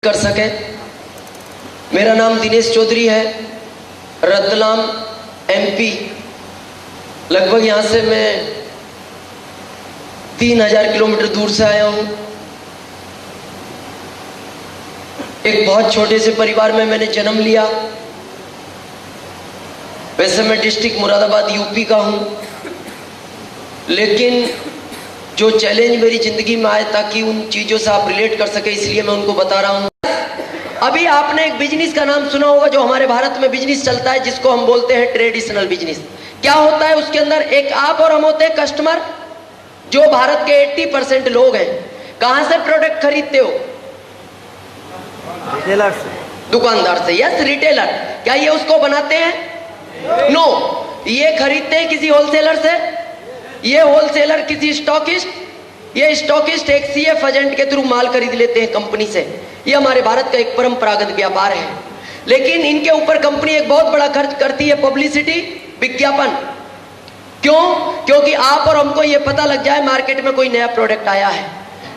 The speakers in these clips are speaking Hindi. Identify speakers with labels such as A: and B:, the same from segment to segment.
A: कर सके। मेरा नाम दिनेश चौधरी है, रतलाम एमपी। लगभग यहाँ से मैं 3000 किलोमीटर दूर से आया हूँ। एक बहुत छोटे से परिवार में मैंने जन्म लिया। वैसे मैं डिस्ट्रिक्ट मुरादाबाद यूपी का हूँ, लेकिन जो चैलेंज मेरी जिंदगी में आए ताकि उन चीज़ों से आप रिलेट कर सके, इसलिए मैं उनको बता रहा हूँ। अभी आपने एक बिजनेस का नाम सुना होगा जो हमारे भारत में बिजनेस चलता है, जिसको हम बोलते हैं ट्रेडिशनल बिजनेस। क्या होता है उसके अंदर? एक आप और हम होते हैं कस्टमर। जो भारत के 80% लोग हैं, कहां से प्रोडक्ट खरीदते हो?
B: रिटेलर से,
A: दुकानदार से। Yes, retailer. क्या ये उसको बनाते हैं? नो। ये खरीदते हैं किसी होलसेलर से। ये होलसेलर किसी स्टॉकिस्ट, ये स्टॉकिस्ट एक सीएफ एजेंट के थ्रू माल खरीद लेते हैं कंपनी से। ये हमारे भारत का एक परंपरागत व्यापार है। लेकिन इनके ऊपर कंपनी एक बहुत बड़ा खर्च करती है, पब्लिसिटी, विज्ञापन। क्यों? क्योंकि आप और हमको ये पता लग जाए मार्केट में कोई नया प्रोडक्ट आया है।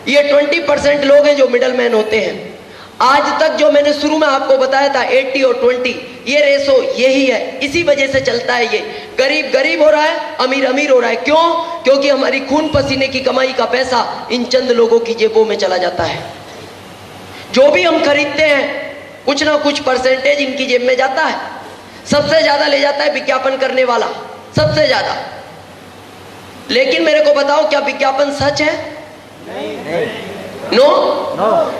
A: ये 20% लोग हैं जो मिडलमैन होते हैं। आज तक जो मैंने शुरू में आपको बताया था 80 और 20, ये रेशो यही है। इसी वजह से चलता है। ये गरीब गरीब हो रहा है, अमीर अमीर हो रहा है। क्यों? क्योंकि हमारी खून पसीने की कमाई का पैसा इन चंद लोगों की जेबों में चला जाता है। जो भी हम खरीदते हैं, कुछ ना कुछ परसेंटेज इनकी जेब में जाता है। सबसे ज्यादा ले जाता है विज्ञापन करने वाला, सबसे ज्यादा। लेकिन मेरे को बताओ, क्या विज्ञापन सच है? नो।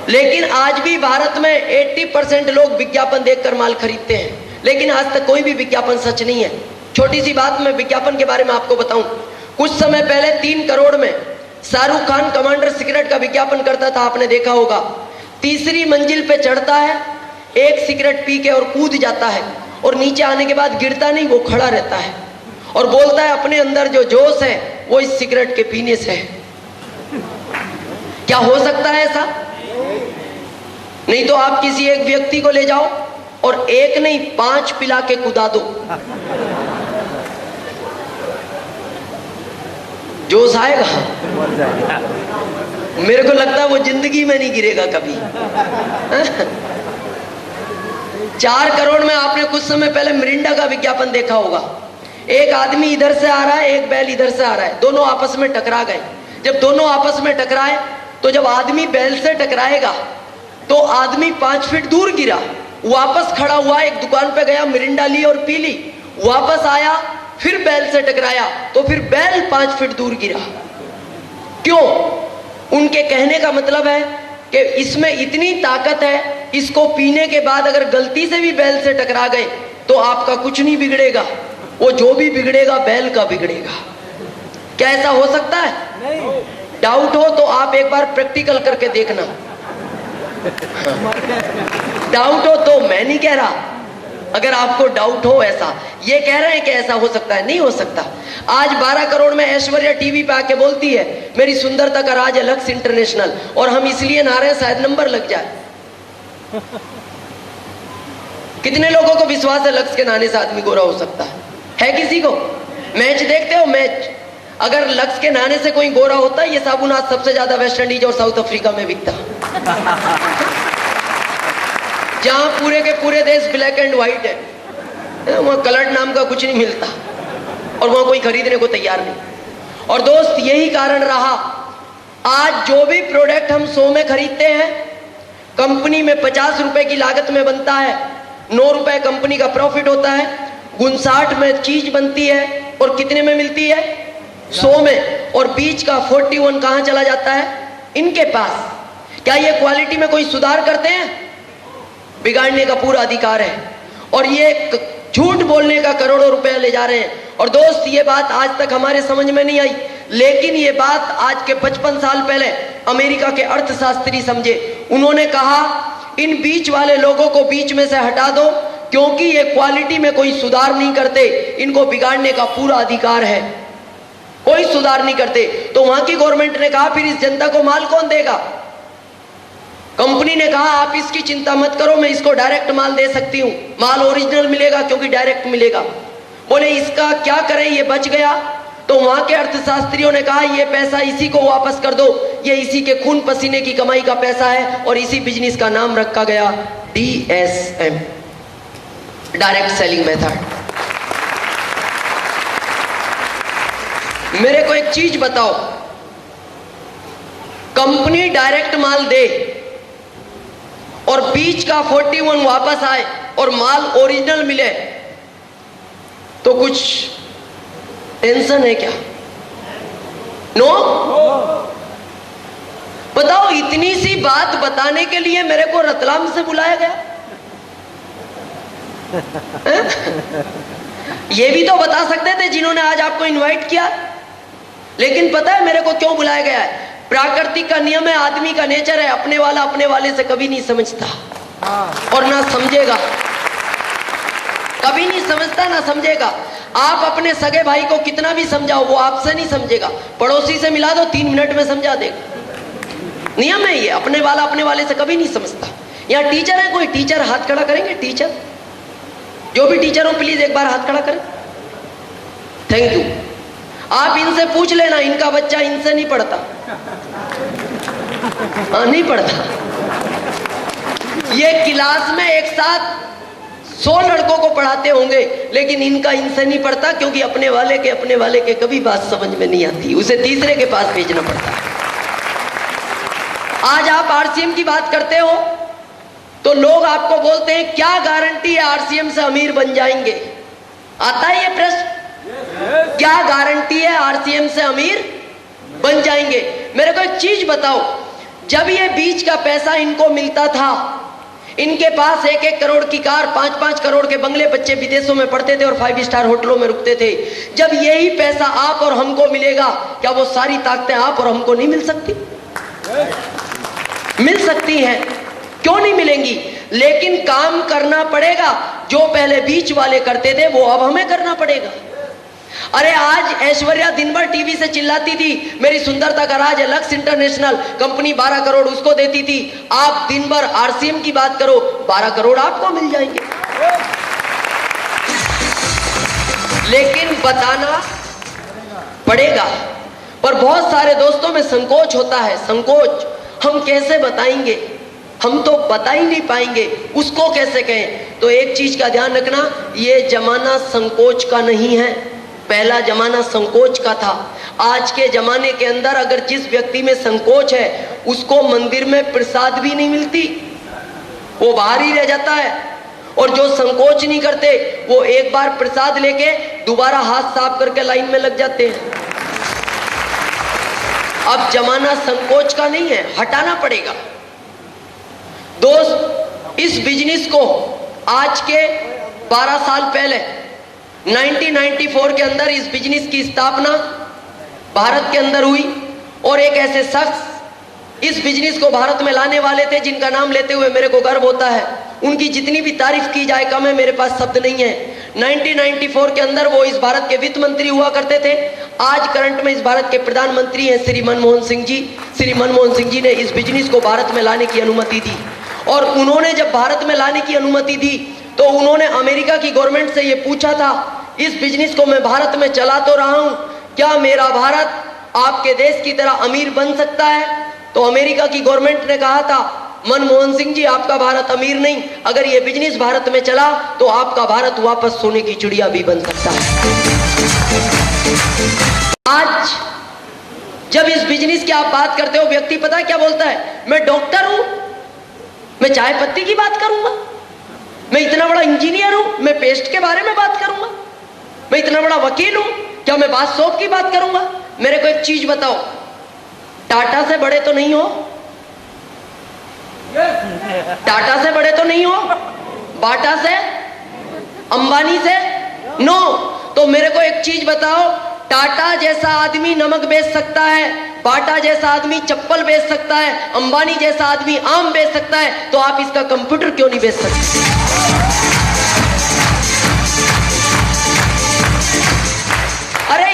A: लेकिन आज भी भारत में 80% लोग विज्ञापन देखकर माल खरीदते हैं, लेकिन आज तक कोई भी विज्ञापन सच नहीं है। छोटी सी बात मैं विज्ञापन के बारे में आपको बताऊं। कुछ समय पहले 3 करोड़ में शाहरुख खान कमांडर सिगरेट का विज्ञापन करता था, आपने देखा होगा। तीसरी मंजिल पे चढ़ता है, एक सिगरेट पी के और कूद जाता है, और नीचे आने के बाद गिरता नहीं, वो खड़ा रहता है और बोलता है अपने अंदर जो जोश है वो इस सिगरेट के पीने से है। क्या हो सकता है ऐसा? नहीं तो आप किसी एक व्यक्ति को ले जाओ और एक नहीं 5 पिला के कुदा दो, जोश आएगा? मेरे को लगता है वो जिंदगी में नहीं गिरेगा कभी। 4 करोड़ में आपने कुछ समय पहले मिरिंडा का विज्ञापन देखा होगा। एक आदमी इधर से आ रहा है, एक बैल इधर से आ रहा है, दोनों आपस में टकरा गए। जब दोनों आपस में टकराए तो जब आदमी बैल से टकराएगा तो आदमी 5 फीट दूर गिरा, वापस खड़ा हुआ, एक दुकान पे गया, मिरिंडा ली और पी ली, वापस आया, फिर बैल से टकराया तो फिर बैल 5 फीट दूर गिरा। क्यों? उनके कहने का मतलब है कि इसमें इतनी ताकत है, इसको पीने के बाद अगर गलती से भी बैल से टकरा गए तो आपका कुछ नहीं बिगड़ेगा, वो जो भी बिगड़ेगा बैल का बिगड़ेगा। क्या ऐसा हो सकता है? नहीं। डाउट हो तो आप एक बार प्रैक्टिकल करके देखना। डाउट हो तो, मैं नहीं कह रहा, अगर आपको डाउट हो ऐसा, ये कह रहे हैं कि ऐसा हो सकता है, नहीं हो सकता। आज 12 करोड़ में ऐश्वर्या टीवी पे आके बोलती है मेरी सुंदरता का राज है लक्स इंटरनेशनल, और हम इसलिए नहा रहे हैं शायद नंबर लग जाए। कितने लोगों को विश्वास है लक्स के नहाने से आदमी गोरा हो सकता है किसी को? मैच देखते हो? मैच अगर लक्स के नहाने से कोई गोरा होता है, ये साबुन आज सबसे ज्यादा वेस्ट इंडीज और साउथ अफ्रीका में बिकता, जहां पूरे के पूरे देश ब्लैक एंड व्हाइट है, वहां कलर्ड नाम का कुछ नहीं मिलता और वहां कोई खरीदने को तैयार नहीं। और दोस्त, यही कारण रहा, आज जो भी प्रोडक्ट हम 100 में खरीदते हैं, कंपनी में 50 रुपए की लागत में बनता है, 9 रुपए कंपनी का प्रॉफिट होता है, 59 में चीज बनती है और कितने में मिलती है? 100 में। और बीच का 41 कहां चला जाता है? इनके पास। क्या ये क्वालिटी में कोई सुधार करते हैं? बिगाड़ने का पूरा अधिकार है। और ये झूठ बोलने का करोड़ों रुपया ले जा रहे हैं। और दोस्त, ये बात आज तक हमारे समझ में नहीं आई, लेकिन ये बात आज के 55 साल पहले अमेरिका के अर्थशास्त्री समझे। उन्होंने कहा इन बीच वाले लोगों को बीच में से हटा दो, क्योंकि ये क्वालिटी में कोई सुधार नहीं करते, इनको बिगाड़ने का पूरा अधिकार है, कोई सुधार नहीं करते। तो वहां की गवर्नमेंट ने कहा फिर इस जनता को माल कौन देगा? कंपनी ने कहा आप इसकी चिंता मत करो, मैं इसको डायरेक्ट माल दे सकती हूँ, माल ओरिजिनल मिलेगा क्योंकि डायरेक्ट मिलेगा। बोले इसका क्या करें, ये बच गया तो वहां के अर्थशास्त्रियों ने कहा ये पैसा इसी को वापस कर दो, ये इसी के खून पसीने की कमाई का पैसा है, और इसी बिजनेस का नाम रखा गया DSM, डायरेक्ट सेलिंग मेथड। मेरे को एक चीज बताओ, कंपनी डायरेक्ट माल दे और बीच का 41 वापस आए और माल ओरिजिनल मिले, तो कुछ टेंशन है क्या? नो? बताओ, इतनी सी बात बताने के लिए मेरे को रतलाम से बुलाया गया? ये भी तो बता सकते थे जिन्होंने आज आपको इनवाइट किया। लेकिन पता है मेरे को क्यों बुलाया गया है? प्राकृतिक का नियम है, आदमी का नेचर है, अपने वाला अपने वाले से कभी नहीं समझता और ना समझेगा, कभी नहीं समझता ना समझेगा। आप अपने सगे भाई को कितना भी समझाओ, वो आपसे नहीं समझेगा। पड़ोसी से मिला दो, 3 मिनट में समझा देगा। नियम है ये, अपने वाला अपने वाले से कभी नहीं समझता। यहाँ टीचर है, कोई टीचर हाथ खड़ा करेंगे? टीचर, जो भी टीचर हो प्लीज एक बार हाथ खड़ा करें। Thank you. आप इनसे पूछ लेना, इनका बच्चा इनसे नहीं पढ़ता। हाँ, नहीं पढ़ता। ये क्लास में एक साथ 100 लड़कों को पढ़ाते होंगे, लेकिन इनका इनसे नहीं पढ़ता, क्योंकि अपने वाले के कभी बात समझ में नहीं आती, उसे तीसरे के पास भेजना पड़ता है। आज आप RCM की बात करते हो तो लोग आपको बोलते हैं क्या गारंटी है RCM से अमीर बन जाएंगे? आता है ये प्रश्न? क्या गारंटी है RCM से अमीर बन जाएंगे? मेरे को एक चीज बताओ, जब ये बीच का पैसा इनको मिलता था, इनके पास 1-1 करोड़ की कार, 5-5 करोड़ के बंगले, बच्चे विदेशों में पढ़ते थे और 5 स्टार होटलों में रुकते थे। जब यही पैसा आप और हमको मिलेगा, क्या वो सारी ताकतें आप और हमको नहीं मिल सकती? मिल सकती हैं, क्यों नहीं मिलेंगी? लेकिन काम करना पड़ेगा। जो पहले बीच वाले करते थे वो अब हमें करना पड़ेगा। अरे आज ऐश्वर्या दिन भर टीवी से चिल्लाती थी मेरी सुंदरता का राज है, लक्स इंटरनेशनल कंपनी 12 करोड़ उसको देती थी। आप दिन भर RCM की बात करो, 12 करोड़ आपको मिल जाएंगे। लेकिन बताना पड़ेगा। पर बहुत सारे दोस्तों में संकोच होता है, संकोच। हम कैसे बताएंगे? हम तो बता ही नहीं पाएंगे, उसको कैसे कहें? तो एक चीज का ध्यान रखना, ये जमाना संकोच का नहीं है। पहला जमाना संकोच का था। आज के जमाने के अंदर अगर जिस व्यक्ति में संकोच है, उसको मंदिर में प्रसाद भी नहीं मिलती, वो बाहर ही रह जाता है। और जो संकोच नहीं करते, वो एक बार प्रसाद लेके दोबारा हाथ साफ करके लाइन में लग जाते हैं। अब जमाना संकोच का नहीं है, हटाना पड़ेगा। दोस्त, इस बिजनेस को आज के 12 साल पहले 1994 के अंदर इस बिजनेस की स्थापना भारत के अंदर हुई, और एक ऐसे शख्स इस बिजनेस को भारत में लाने वाले थे जिनका नाम लेते हुए मेरे को गर्व होता है। उनकी जितनी भी तारीफ की जाए कम है, मेरे पास शब्द नहीं है। 1994 के अंदर वो इस भारत के वित्त मंत्री हुआ करते थे। आज करंट में इस भारत के प्रधानमंत्री हैं श्री मनमोहन सिंह जी। श्री मनमोहन सिंह जी ने इस बिजनेस को भारत में लाने की अनुमति दी, और उन्होंने जब भारत में लाने की अनुमति दी तो उन्होंने अमेरिका की गवर्नमेंट से ये पूछा था, इस बिजनेस को मैं भारत में चला तो रहा हूं, क्या मेरा भारत आपके देश की तरह अमीर बन सकता है? तो अमेरिका की गवर्नमेंट ने कहा था, मनमोहन सिंह जी, आपका भारत अमीर नहीं, अगर ये बिजनेस भारत में चला तो आपका भारत वापस सोने की चिड़िया भी बन सकता है। आज जब इस बिजनेस की आप बात करते हो, व्यक्ति पता है क्या बोलता है? मैं डॉक्टर हूं, मैं चाय पत्ती की बात करूंगा, मैं इतना बड़ा इंजीनियर हूं, मैं पेस्ट के बारे में बात करूंगा, मैं इतना बड़ा वकील हूं, क्या मैं बात सोप की बात करूंगा? मेरे को एक चीज बताओ, टाटा से बड़े तो नहीं हो? टाटा से बड़े तो नहीं हो? बाटा से, अंबानी से? नो। तो मेरे को एक चीज बताओ, टाटा जैसा आदमी नमक बेच सकता है, बाटा जैसा आदमी चप्पल बेच सकता है, अंबानी जैसा आदमी आम बेच सकता है, तो आप इसका कंप्यूटर क्यों नहीं बेच सकते? अरे